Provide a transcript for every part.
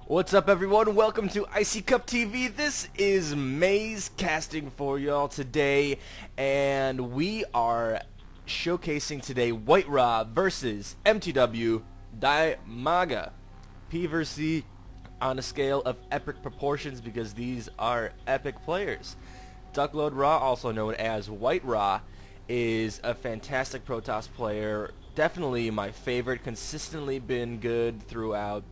What's up, everyone? Welcome to ICCupTV. This is Maze casting for y'all today, and we are showcasing today WhiteRa versus MTW Dimaga. P versus C on a scale of epic proportions because these are epic players. Duckload Ra, also known as WhiteRa, is a fantastic Protoss player. Definitely my favorite. Consistently been good throughout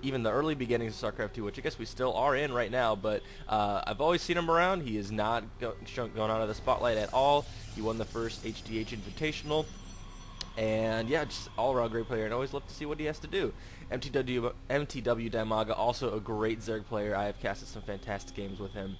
even the early beginnings of StarCraft 2, which I guess we still are in right now, but I've always seen him around. He is not going out of the spotlight at all. He won the first HDH Invitational, and yeah, just all-around great player, and always love to see what he has to do. MTW Dimaga, also a great Zerg player. I have casted some fantastic games with him.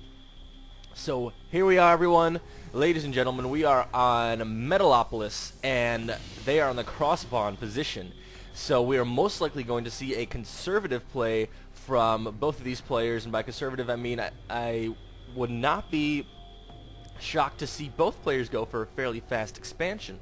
So here we are, everyone. Ladies and gentlemen, we are on Metalopolis, and they are on the cross-spawn position. So we are most likely going to see a conservative play from both of these players, and by conservative I mean I would not be shocked to see both players go for a fairly fast expansion.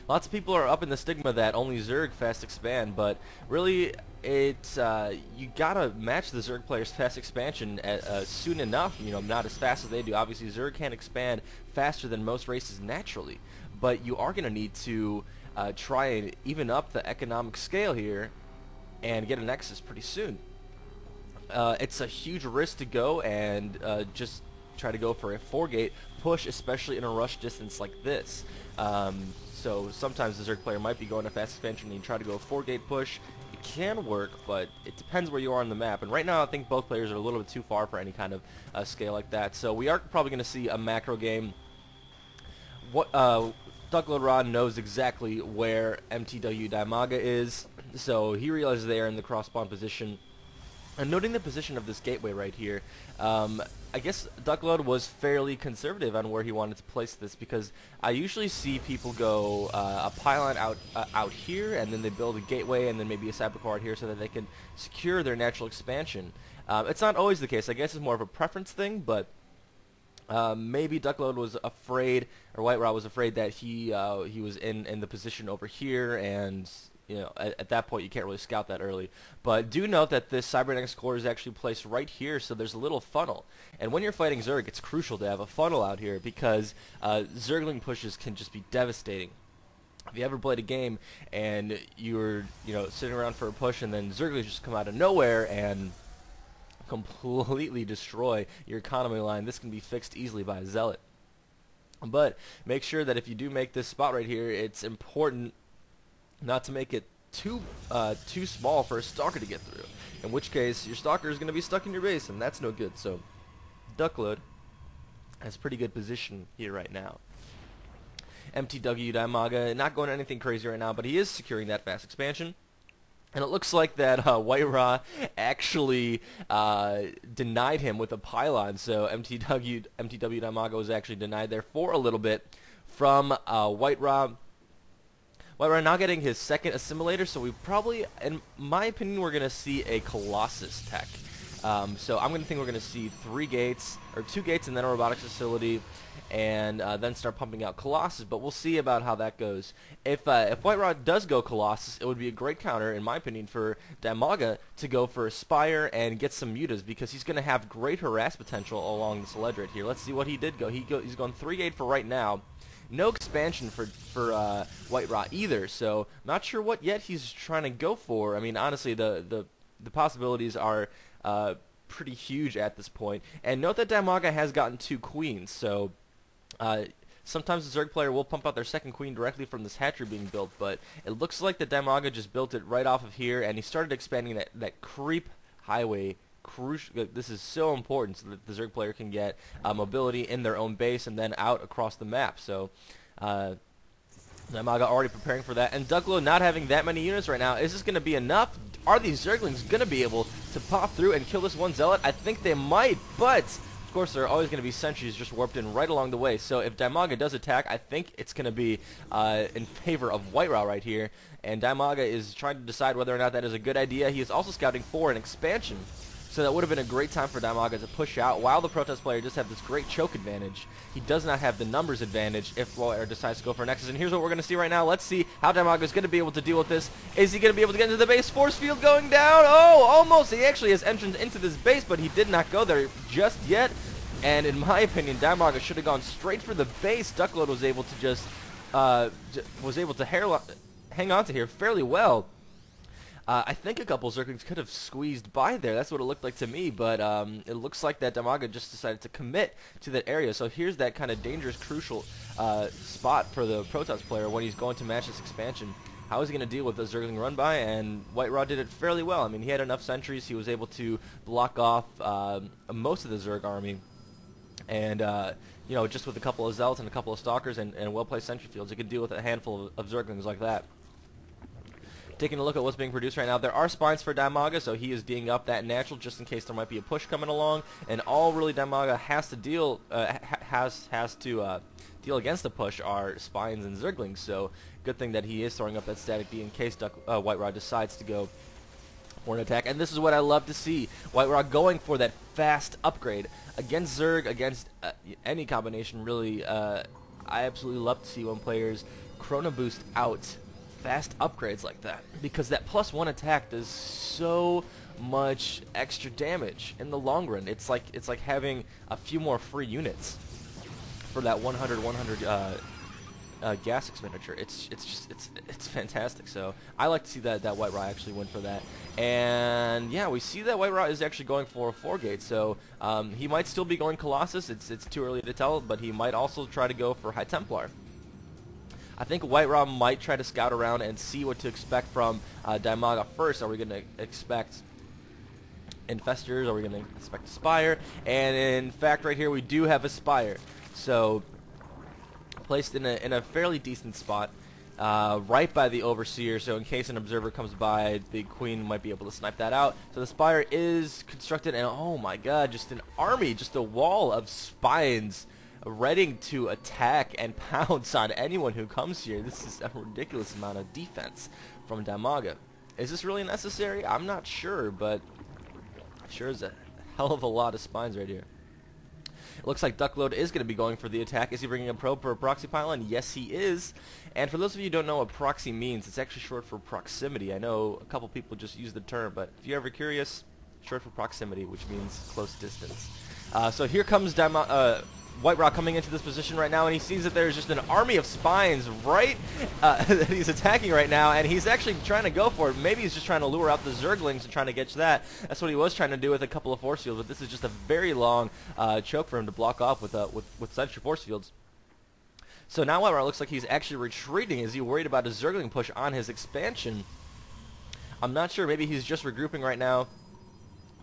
Lots of people are up in the stigma that only Zerg fast expand, but really it's you gotta match the Zerg players' fast expansion soon enough. You know, not as fast as they do. Obviously, Zerg can't expand faster than most races naturally, but you are gonna need to try and even up the economic scale here and get a Nexus pretty soon. It's a huge risk to go and just try to go for a 4-gate push, especially in a rush distance like this. So sometimes the Zerg player might be going a fast expansion and you try to go a 4-gate push. It can work, but it depends where you are on the map. And right now I think both players are a little bit too far for any kind of scale like that. So we are probably going to see a macro game. Duckload Rod knows exactly where MTW Dimaga is, so he realizes they are in the cross-spawn position. And noting the position of this gateway right here, I guess Duckload was fairly conservative on where he wanted to place this, because I usually see people go a pylon out here, and then they build a gateway, and then maybe a cyber core out here so that they can secure their natural expansion. It's not always the case. I guess it's more of a preference thing, but maybe Duckload was afraid, or WhiteRa was afraid that he was in the position over here, and you know at that point you can't really scout that early. But do note that this cybernetics core is actually placed right here, so there's a little funnel. And when you're fighting Zerg, it's crucial to have a funnel out here because Zergling pushes can just be devastating. If you ever played a game and you're sitting around for a push and then Zerglings just come out of nowhere and completely destroy your economy line, this can be fixed easily by a zealot. But make sure that if you do make this spot right here, it's important not to make it too small for a stalker to get through, in which case your stalker is going to be stuck in your base, and that's no good. So Duckload has pretty good position here right now. MTW Dimaga not going anything crazy right now, but he is securing that fast expansion. And it looks like that WhiteRa actually denied him with a pylon, so MTW Dimaga was actually denied there for a little bit from WhiteRa. WhiteRa now getting his second assimilator, so we probably, in my opinion, we're going to see a Colossus tech. So I'm going to think we're going to see 3 gates, or 2 gates and then a robotics facility, and then start pumping out Colossus, but we'll see about how that goes. If WhiteRa does go Colossus, it would be a great counter, in my opinion, for Dimaga to go for Spire and get some mutas, because he's going to have great harass potential along this ledge right here. Let's see what he did go. He's going 3-gate for right now. No expansion for WhiteRa either, so not sure what yet he's trying to go for. I mean, honestly, the possibilities are pretty huge at this point. And note that Dimaga has gotten 2 queens, so sometimes the Zerg player will pump out their second queen directly from this hatchery being built, but it looks like the Dimaga just built it right off of here, and he started expanding that creep highway. This is so important so that the Zerg player can get mobility in their own base and then out across the map. So Dimaga already preparing for that, and Duckload not having that many units right now. Is this going to be enough? Are these Zerglings going to be able to pop through and kill this one zealot? I think they might, but of course there are always going to be sentries just warped in right along the way. So if Dimaga does attack, I think it's going to be in favor of WhiteRa right here, and Dimaga is trying to decide whether or not that is a good idea. He is also scouting for an expansion. So that would have been a great time for Dimaga to push out while the Protest player just have this great choke advantage. He does not have the numbers advantage if WhiteRa decides to go for Nexus. And here's what we're going to see right now. Let's see how Dimaga is going to be able to deal with this. Is he going to be able to get into the base? Force field going down. Oh, almost. He actually has entrance into this base, but he did not go there just yet. And in my opinion, Dimaga should have gone straight for the base. Duckload was able to just hang on to here fairly well. I think a couple Zerglings could have squeezed by there. That's what it looked like to me, but it looks like that Dimaga just decided to commit to that area. So here's that kind of dangerous, crucial spot for the Protoss player when he's going to match this expansion. How is he going to deal with the Zergling run by? And WhiteRa did it fairly well. I mean, he had enough sentries. He was able to block off most of the Zerg army. And, you know, just with a couple of Zealots and a couple of Stalkers and well-placed sentry fields, he could deal with a handful of Zerglings like that. Taking a look at what's being produced right now, there are spines for Dimaga, so he is D'ing up that natural just in case there might be a push coming along. And all really Dimaga has to deal deal against the push are spines and Zerglings. So good thing that he is throwing up that static D in case WhiteRa decides to go for an attack. And this is what I love to see, WhiteRa going for that fast upgrade against Zerg, against any combination really. I absolutely love to see when players Chrono Boost out fast upgrades like that, because that +1 attack does so much extra damage in the long run. It's like having a few more free units for that 100 gas expenditure. It's fantastic. So I like to see that WhiteRa actually went for that. And yeah, we see that WhiteRa is actually going for a 4-gate. So he might still be going Colossus. It's too early to tell, but he might also try to go for High Templar. I think WhiteRa might try to scout around and see what to expect from Dimaga first. Are we going to expect Infestors? Are we going to expect a Spire? And in fact, right here we do have a Spire. So placed in a fairly decent spot, right by the Overseer. So in case an observer comes by, the Queen might be able to snipe that out. So the Spire is constructed, and oh my God, just an army, just a wall of spines ready to attack and pounce on anyone who comes here. This is a ridiculous amount of defense from Dimaga. Is this really necessary? I'm not sure, but sure is a hell of a lot of spines right here. It looks like Duckload is going to be going for the attack. Is he bringing a probe for a proxy pylon? Yes, he is. And for those of you who don't know what proxy means, it's actually short for proximity. I know a couple people just use the term, but if you're ever curious, short for proximity, which means close distance. So here comes WhiteRa coming into this position right now, and he sees that there's just an army of spines right that he's attacking right now, and he's actually trying to go for it. Maybe he's just trying to lure out the Zerglings and trying to get to that. That's what he was trying to do with a couple of force fields, but this is just a very long choke for him to block off with sentry force fields. So now WhiteRa looks like he's actually retreating. Is he worried about a Zergling push on his expansion? I'm not sure. Maybe he's just regrouping right now,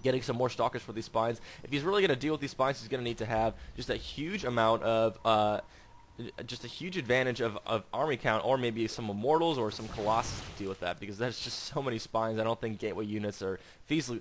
getting some more Stalkers for these spines. If he's really going to deal with these spines, he's going to need to have just a huge amount of, just a huge advantage of army count, or maybe some Immortals or some Colossus to deal with that, because there's just so many spines. I don't think gateway units are feasibly